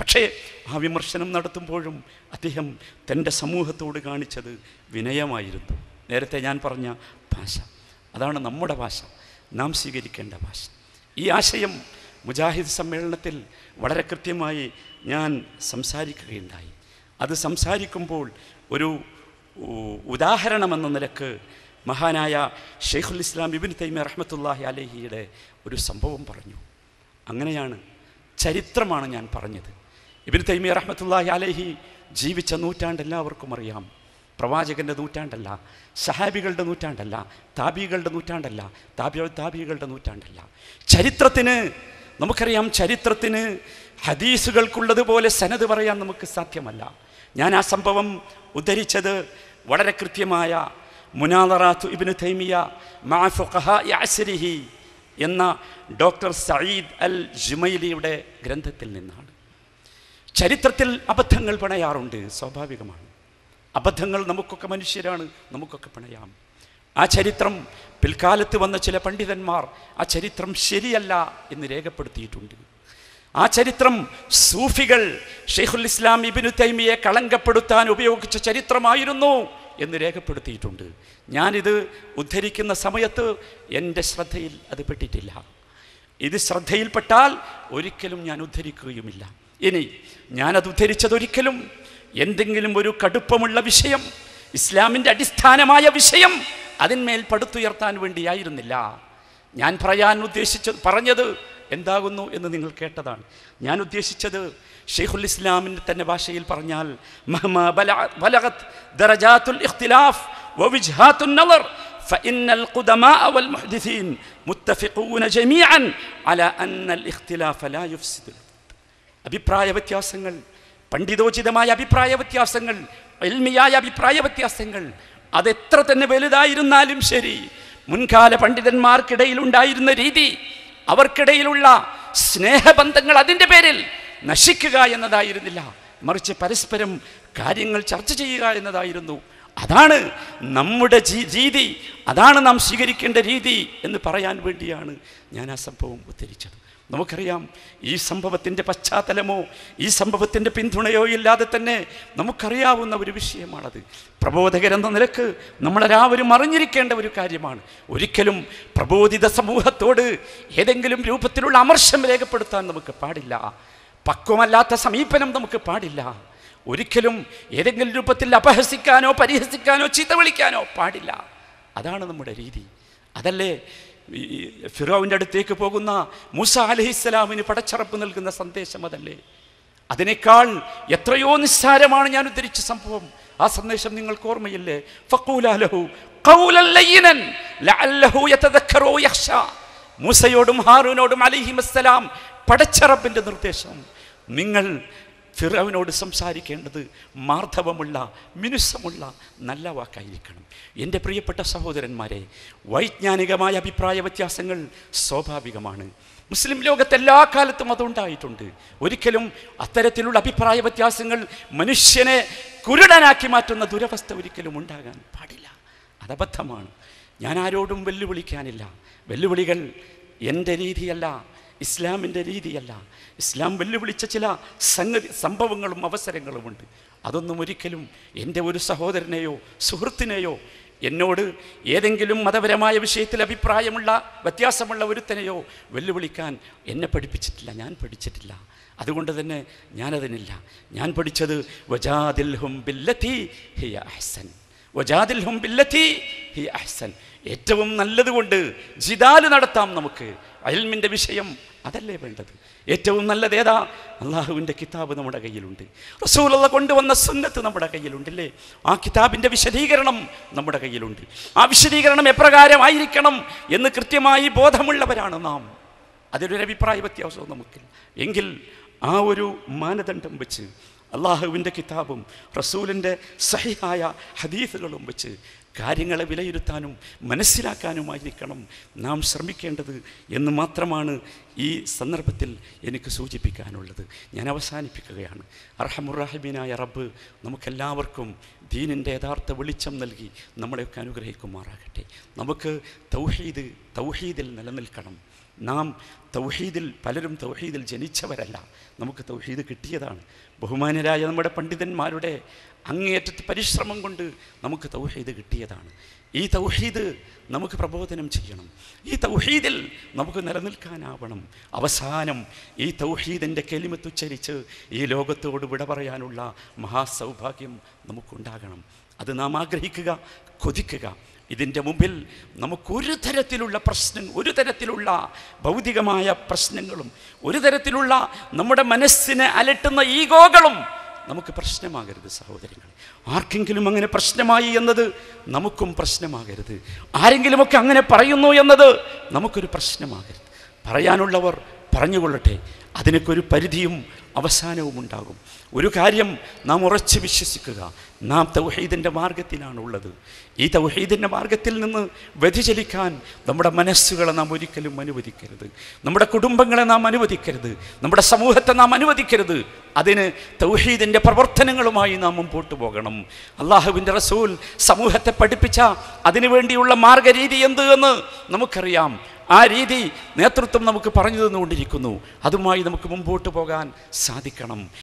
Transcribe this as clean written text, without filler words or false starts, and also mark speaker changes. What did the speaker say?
Speaker 1: പക്ഷേ ആ വിമർശനം നടത്തുമ്പോഴും അദ്ദേഹം തൻ്റെ സമൂഹത്തോട് കാണിച്ചത് വിനയമായിരുന്നു. നേരത്തെ ഞാൻ പറഞ്ഞ ഭാഷ, അതാണ് നമ്മുടെ ഭാഷ, നാം സ്വീകരിക്കേണ്ട ഭാഷ. ഈ ആശയം മുജാഹിദ് സമ്മേളനത്തിൽ വളരെ കൃത്യമായി ഞാൻ സംസാരിക്കുകയുണ്ടായി. അത് സംസാരിക്കുമ്പോൾ ഒരു ഉദാഹരണമെന്ന നിലക്ക് മഹാനായ ഷെയ്ഖുൽ ഇസ്ലാം ഇബ്നു തൈമിയ്യ റഹ്മത്തുള്ളാഹി അലൈഹിയുടെ ഒരു സംഭവം പറഞ്ഞു. അങ്ങനെയാണ്, ചരിത്രമാണ് ഞാൻ പറഞ്ഞത്. ഇബ്നു തൈമിയ്യ റഹ്മത്തുള്ളാഹി അലൈഹി ജീവിച്ച നൂറ്റാണ്ട് എല്ലാവർക്കും അറിയാം. പ്രവാചകൻ്റെ നൂറ്റാണ്ടല്ല, സഹാബികളുടെ നൂറ്റാണ്ടല്ല, താബികളുടെ നൂറ്റാണ്ടല്ല, താബികളുടെ നൂറ്റാണ്ടല്ല. ചരിത്രത്തിന് നമുക്കറിയാം, ചരിത്രത്തിന് ഹദീസുകൾക്കുള്ളതുപോലെ സനദ് പറയാൻ നമുക്ക് സാധ്യമല്ല. ഞാൻ ആ സംഭവം ഉദ്ധരിച്ചത് വളരെ കൃത്യമായ മുനാദറാത്തു ഇബ്നു തൈമിയ്യ മഅ ഫുഖഹാഇ അസ്രിഹി എന്ന ഡോക്ടർ സഈദ് അൽ ജുമൈലിയുടെ ഗ്രന്ഥത്തിൽ നിന്നാണ്. ചരിത്രത്തിൽ അബദ്ധങ്ങൾ പിണയാറുണ്ട്, സ്വാഭാവികമാണ്. അബദ്ധങ്ങൾ നമുക്കൊക്കെ മനുഷ്യരാണ്, നമുക്കൊക്കെ പിണയാം. ആ ചരിത്രം പിൽക്കാലത്ത് വന്ന ചില പണ്ഡിതന്മാർ ആ ചരിത്രം ശരിയല്ല എന്ന് രേഖപ്പെടുത്തിയിട്ടുണ്ട്. ആ ചരിത്രം സൂഫികൾ ഷെയ്ഖുൽ ഇസ്ലാം ഇബ്നു തൈമിയ്യയെ കളങ്കപ്പെടുത്താൻ ഉപയോഗിച്ച ചരിത്രമായിരുന്നു എന്ന് രേഖപ്പെടുത്തിയിട്ടുണ്ട്. ഞാനിത് ഉദ്ധരിക്കുന്ന സമയത്ത് എൻ്റെ ശ്രദ്ധയിൽ അത് പെട്ടിട്ടില്ല. ഇത് ശ്രദ്ധയിൽപ്പെട്ടാൽ ഒരിക്കലും ഞാൻ ഉദ്ധരിക്കുകയുമില്ല. ഇനി ഞാനത് ഉദ്ധരിച്ചതൊരിക്കലും എന്തെങ്കിലും ഒരു കടുപ്പമുള്ള വിഷയം, ഇസ്ലാമിൻ്റെ അടിസ്ഥാനമായ വിഷയം അതിന്മേൽ പടുത്തുയർത്താൻ വേണ്ടിയായിരുന്നില്ല. ഞാൻ പറഞ്ഞത് എന്താകുന്നു എന്ന് നിങ്ങൾ കേട്ടതാണ്. ഞാൻ ഉദ്ദേശിച്ചത് ഷെയ്ഖുൽ ഇസ്ലാമിൻ്റെ തന്നെ ഭാഷയിൽ പറഞ്ഞാൽ മഹ്മാ ബലഗത് ദറജാത്തുൽ ഇഖ്തിലാഫ് വവിജ്ഹാത്തുൻ നളർ ഫഇന്നൽ ഖുദമാഅ വൽ മുഹ്ദിസീൻ മുത്തഫിഖൂന ജമീഅൻ അലാ അന്നൽ ഇഖ്തിലാഫ ലാ യുഫ്സിദു. അഭിപ്രായ വ്യത്യാസങ്ങൾ, പണ്ഡിതോചിതമായ അഭിപ്രായ വ്യത്യാസങ്ങൾ, ഇൽമിയായ അഭിപ്രായ വ്യത്യാസങ്ങൾ, അതെത്ര തന്നെ വലുതായിരുന്നാലും ശരി, മുൻകാല പണ്ഡിതന്മാർക്കിടയിൽ ഉണ്ടായിരുന്ന രീതി, അവർക്കിടയിലുള്ള സ്നേഹബന്ധങ്ങൾ അതിൻ്റെ പേരിൽ നശിക്കുക എന്നതായിരുന്നില്ല, മറിച്ച് പരസ്പരം കാര്യങ്ങൾ ചർച്ച ചെയ്യുക എന്നതായിരുന്നു. അതാണ് നമ്മുടെ രീതി, അതാണ് നാം സ്വീകരിക്കേണ്ട രീതി എന്ന് പറയാൻ വേണ്ടിയാണ് ഞാൻ ആ സംഭവം ഉദ്ധരിച്ചത്. നമുക്കറിയാം, ഈ സംഭവത്തിൻ്റെ പശ്ചാത്തലമോ ഈ സംഭവത്തിൻ്റെ പിന്തുണയോ ഇല്ലാതെ തന്നെ നമുക്കറിയാവുന്ന ഒരു വിഷയമാണത്. പ്രബോധകരെന്ന നിലക്ക് നമ്മളെല്ലാവരും അറിഞ്ഞിരിക്കേണ്ട ഒരു കാര്യമാണ്. ഒരിക്കലും പ്രബോധിത സമൂഹത്തോട് ഏതെങ്കിലും രൂപത്തിലുള്ള അമർഷം രേഖപ്പെടുത്താൻ നമുക്ക് പാടില്ല. പക്വമല്ലാത്ത സമീപനം നമുക്ക് പാടില്ല. ഒരിക്കലും ഏതെങ്കിലും രൂപത്തിൽ അപഹസിക്കാനോ പരിഹസിക്കാനോ ചീത്ത വിളിക്കാനോ പാടില്ല. അതാണ് നമ്മുടെ രീതി. അതല്ലേ ഫിറഔന്റെ അടുത്തേക്ക് പോകുന്ന മൂസ അലൈഹിസ്സലാമിന് പടച്ചറപ്പ് നൽകുന്ന സന്ദേശം? അതല്ലേ? അതിനേക്കാൾ എത്രയോ നിസ്സാരമാണ് ഞാൻ ഉദ്ധരിച്ച സംഭവം. ആ സന്ദേശം നിങ്ങൾക്ക് ഓർമ്മയില്ലേ? ഫഖൂലാ ലഹു ഖൗലൻ ലയ്യിനൻ ലഅല്ലഹു യതദക്കറു യഖ്ശാ. മൂസയോടും ഹാറൂനോടും അലൈഹിസ്സലാം പടച്ചറപ്പിൻ്റെ നിർദ്ദേശം, നിങ്ങൾ ഫിറൗനോട് സംസാരിക്കേണ്ടത് മാർദ്ദവമുള്ള, മിനുസമുള്ള നല്ല വാക്കായിരിക്കണം. എൻ്റെ പ്രിയപ്പെട്ട സഹോദരന്മാരെ, വൈജ്ഞാനികമായ അഭിപ്രായ വ്യത്യാസങ്ങൾ സ്വാഭാവികമാണ്. മുസ്ലിം ലോകത്ത് എല്ലാ കാലത്തും അതുണ്ടായിട്ടുണ്ട്. ഒരിക്കലും അത്തരത്തിലുള്ള അഭിപ്രായ വ്യത്യാസങ്ങൾ മനുഷ്യനെ കുരുടനാക്കി മാറ്റുന്ന ദുരവസ്ഥ ഒരിക്കലും ഉണ്ടാകാൻ പാടില്ല. അതബദ്ധമാണ്. ഞാൻ ആരോടും വെല്ലുവിളിക്കാനില്ല. വെല്ലുവിളികൾ എൻ്റെ രീതിയല്ല, ഇസ്ലാമിൻ്റെ രീതിയല്ല. ഇസ്ലാം വെല്ലുവിളിച്ച ചില സംഭവങ്ങളും അവസരങ്ങളുമുണ്ട്. അതൊന്നും ഒരിക്കലും എൻ്റെ ഒരു സഹോദരനെയോ സുഹൃത്തിനെയോ എന്നോട് ഏതെങ്കിലും മതപരമായ വിഷയത്തിൽ അഭിപ്രായമുള്ള വ്യത്യാസമുള്ള ഒരുത്തനെയോ വെല്ലുവിളിക്കാൻ എന്നെ പഠിപ്പിച്ചിട്ടില്ല, ഞാൻ പഠിച്ചിട്ടില്ല. അതുകൊണ്ട് തന്നെ ഞാനതിനില്ല. ഞാൻ പഠിച്ചത് വജാദിൽഹും ബില്ലതി ഹിയ അഹ്സൻ, വജാദിൽഹും ബില്ലതി ഹിയ അഹ്സൻ. ഏറ്റവും നല്ലതുകൊണ്ട് ജിദാല് നടത്താം നമുക്ക്. ഇൽമിൻ്റെ വിഷയം അതല്ലേ വേണ്ടത്? ഏറ്റവും നല്ലത് ഏതാ? അള്ളാഹുവിൻ്റെ കിതാബ് നമ്മുടെ കയ്യിലുണ്ട്, റസൂലുള്ള കൊണ്ടുവന്ന സുന്നത്ത് നമ്മുടെ കയ്യിലുണ്ടല്ലേ? ആ കിതാബിൻ്റെ വിശദീകരണം നമ്മുടെ കയ്യിലുണ്ട്. ആ വിശദീകരണം എപ്രകാരമായിരിക്കണം എന്ന് കൃത്യമായി ബോധമുള്ളവരാണ് നാം. അതിലൊരു അഭിപ്രായ വ്യത്യാസവും നമുക്കില്ല. എങ്കിൽ ആ ഒരു മാനദണ്ഡം വെച്ച്, അള്ളാഹുവിൻ്റെ കിതാബും റസൂലിൻ്റെ സഹിഹായ ഹദീസുകളും വെച്ച് കാര്യങ്ങളെ വിലയിരുത്താനും മനസ്സിലാക്കാനുമായിരിക്കണം നാം ശ്രമിക്കേണ്ടത് എന്ന് മാത്രമാണ് ഈ സന്ദർഭത്തിൽ എനിക്ക് സൂചിപ്പിക്കാനുള്ളത്. ഞാൻ അവസാനിപ്പിക്കുകയാണ്. അർഹമുർറാഹിമീനായ റബ്ബ് നമുക്കെല്ലാവർക്കും ദീനിൻ്റെ യഥാർത്ഥ വെളിച്ചം നൽകി നമ്മളെയൊക്കെ അനുഗ്രഹിക്കുമാറാകട്ടെ. നമുക്ക് തൗഹീദിൽ നിലനിൽക്കണം. നാം തൗഹീദിൽ, പലരും തൗഹീദിൽ ജനിച്ചവരല്ല, നമുക്ക് തൗഹീദ് കിട്ടിയതാണ്. ബഹുമാനരായ നമ്മുടെ പണ്ഡിതന്മാരുടെ അങ്ങേയറ്റത്തെ പരിശ്രമം കൊണ്ട് നമുക്ക് തൗഹീദ് കിട്ടിയതാണ്. ഈ തൗഹീദ് നമുക്ക് പ്രബോധനം ചെയ്യണം, ഈ തൗഹീദിൽ നമുക്ക് നിലനിൽക്കാനാവണം. അവസാനം ഈ തൗഹീദിൻ്റെ കെലിമത്തുച്ചരിച്ച് ഈ ലോകത്തോട് വിട പറയാനുള്ള മഹാസൗഭാഗ്യം നമുക്കുണ്ടാകണം. അത് നാം ആഗ്രഹിക്കുക, കൊതിക്കുക. ഇതിൻ്റെ മുമ്പിൽ നമുക്കൊരു തരത്തിലുള്ള ഒരു തരത്തിലുള്ള ഭൗതികമായ പ്രശ്നങ്ങളും ഒരു തരത്തിലുള്ള നമ്മുടെ മനസ്സിനെ അലട്ടുന്ന ഈഗോകളും നമുക്ക് പ്രശ്നമാകരുത് സഹോദരങ്ങൾ. ആർക്കെങ്കിലും അങ്ങനെ പ്രശ്നമായി എന്നത് നമുക്കും പ്രശ്നമാകരുത്. ആരെങ്കിലുമൊക്കെ അങ്ങനെ പറയുന്നു എന്നത് നമുക്കൊരു പ്രശ്നമാകരുത്. പറയാനുള്ളവർ പറഞ്ഞുകൊള്ളട്ടെ. അതിനൊക്കെ ഒരു പരിധിയും അവസാനവും ഉണ്ടാകും. ഒരു കാര്യം നാം ഉറച്ച് വിശ്വസിക്കുക, നാം തൗഹീദിൻ്റെ മാർഗത്തിലാണുള്ളത്. ഈ തൗഹീദിൻ്റെ മാർഗത്തിൽ നിന്ന് വ്യതിചലിക്കാൻ നമ്മുടെ മനസ്സുകളെ നാം ഒരിക്കലും അനുവദിക്കരുത്. നമ്മുടെ കുടുംബങ്ങളെ നാം അനുവദിക്കരുത്. നമ്മുടെ സമൂഹത്തെ നാം അനുവദിക്കരുത്. അതിന് തൗഹീദിൻ്റെ പ്രവർത്തനങ്ങളുമായി നാം മുമ്പോട്ട് പോകണം. അള്ളാഹുവിൻ്റെ റസൂൽ സമൂഹത്തെ പഠിപ്പിച്ച അതിനുവേണ്ടിയുള്ള മാർഗരീതി എന്ത് എന്ന് നമുക്കറിയാം. ആ രീതി നേതൃത്വം നമുക്ക് പറഞ്ഞു തന്നുകൊണ്ടിരിക്കുന്നു. അതുമായി നമുക്ക് മുമ്പോട്ട് പോകാൻ സാധിക്കണം.